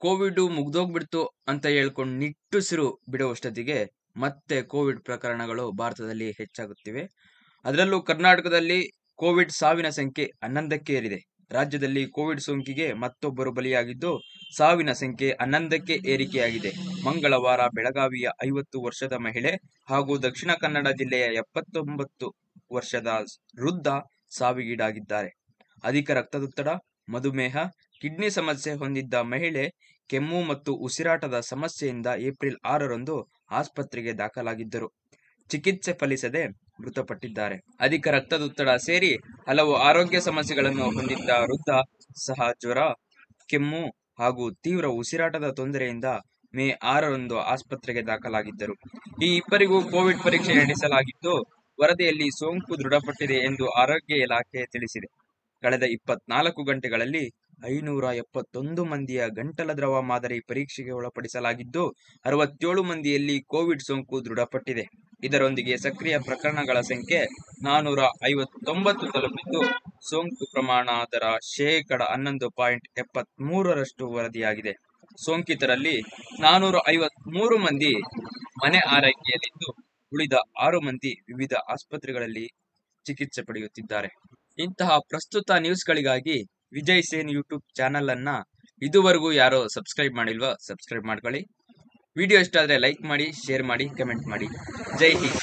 Covid ಮುಗ್ದೋಗ್ಬಿಡ್ತು ಅಂತ ಹೇಳ್ಕೊಂಡು ನಿಟ್ಟುಸಿರು ಬಿಡುವಷ್ಟೊತ್ತಿಗೆ ಮತ್ತೆ ಕೋವಿಡ್ ಪ್ರಕರಣಗಳು ಭಾರತದಲ್ಲಿ ಹೆಚ್ಚಾಗುತ್ತಿವೆ. ಅದರಲ್ಲೂ ಕರ್ನಾಟಕದಲ್ಲಿ ಕೋವಿಡ್ ಸಾವಿನ ಸಂಖ್ಯೆ 11ಕ್ಕೆ ಏರಿದೆ. ರಾಜ್ಯದಲ್ಲಿ ಕೋವಿಡ್ ಸೋಂಕಿಗೆ ಮತ್ತೊಬ್ಬರು ಬಲಿಯಾಗಿದ್ದು ಸಾವಿನ ಸಂಖ್ಯೆ 11ಕ್ಕೆ ಏರಿಕೆಯಾಗಿದೆ. ಮಂಗಳವಾರ ಬೆಳಗಾವಿಯ 50 ವರ್ಷದ ಮಹಿಳೆ ಹಾಗೂ ದಕ್ಷಿಣ ಕನ್ನಡ ಜಿಲ್ಲೆಯ 79 ವರ್ಷದ ವೃದ್ಧ ಸಾವಿಗೀಡಾಗಿದ್ದಾರೆ. ಅಧಿಕ ರಕ್ತದೊತ್ತಡ, ಮಧುಮೇಹ, ಕಿಡ್ನಿ ಸಮಸ್ಯೆ ಹೊಂದಿದ್ದ ಮಹಿಳೆ ಕೆಮ್ಮು ಮತ್ತು ಉಸಿರಾಟದ ಸಮಸ್ಯೆಯಿಂದ ಏಪ್ರಿಲ್ 6ರಂದು ಆಸ್ಪತ್ರೆಗೆ ದಾಖಲಾಗಿದ್ದರು. ಚಿಕಿತ್ಸೆ ಫಲಿಸದೆ ಮೃತಪಟ್ಟಿದ್ದಾರೆ. ಅಧಿಕ ರಕ್ತದೊತ್ತಡ ಸೇರಿ ಹಲವು ಆರೋಗ್ಯ ಸಮಸ್ಯೆಗಳನ್ನು ಹೊಂದಿದ್ದ ವೃದ್ಧ ಸಹ ಜ್ವರ, ಕೆಮ್ಮು ಹಾಗೂ ತೀವ್ರ ಉಸಿರಾಟದ ತೊಂದರೆಯಿಂದ ಮೇ 6ರಂದು ಆಸ್ಪತ್ರೆಗೆ ದಾಖಲಾಗಿದ್ದರು. ಈ ಇಬ್ಬರಿಗೂ ಕೋವಿಡ್ ಪರೀಕ್ಷೆ ನಡೆಸಲಾಗಿದ್ದು ವರದಿಯಲ್ಲಿ ಸೋಂಕು ದೃಢಪಟ್ಟಿದೆ ಎಂದು ಆರೋಗ್ಯ ಇಲಾಖೆ ತಿಳಿಸಿದೆ. ಕಳೆದ 24 ಗಂಟೆಗಳಲ್ಲಿ 571 ಮಂದಿಯ ಗಂಟಲ ದ್ರವ ಮಾದರಿ ಪರೀಕ್ಷೆಗೆ ಒಳಪಡಿಸಲಾಗಿದ್ದು 67 ಮಂದಿಯಲ್ಲಿ ಕೋವಿಡ್ ಸೋಂಕು ದೃಢಪಟ್ಟಿದೆ. ಇದರೊಂದಿಗೆ ಸಕ್ರಿಯ ಪ್ರಕರಣಗಳ ಸಂಖ್ಯೆ 459 ತಲುಪಿದ್ದು ಸೋಂಕು ಪ್ರಮಾಣ ದರ 11.73% ವರದಿಯಾಗಿದೆ. ಸೋಂಕಿತರಲ್ಲಿ 453 ಮಂದಿ ಮನೆ ಆರೈಕೆಯಲ್ಲಿದ್ದು ಉಳಿದ 6 ಮಂದಿ ವಿವಿಧ ಆಸ್ಪತ್ರೆಗಳಲ್ಲಿ ಚಿಕಿತ್ಸೆ ಪಡೆಯುತ್ತಿದ್ದಾರೆ. ಇಂತಹ ಪ್ರಸ್ತುತ ನ್ಯೂಸ್ಗಳಿಗಾಗಿ ವಿಜಯ್ ಸೇನ್ ಯೂಟ್ಯೂಬ್ ಚಾನಲ್ ಅನ್ನ ಇದುವರೆಗೂ ಯಾರೋ ಸಬ್ಸ್ಕ್ರೈಬ್ ಮಾಡಿಲ್ವಾ? ಸಬ್ಸ್ಕ್ರೈಬ್ ಮಾಡ್ಕೊಳ್ಳಿ. ವಿಡಿಯೋ ಇಷ್ಟ ಆದ್ರೆ ಲೈಕ್ ಮಾಡಿ, ಶೇರ್ ಮಾಡಿ, ಕಮೆಂಟ್ ಮಾಡಿ. ಜೈ ಹಿಂದ್.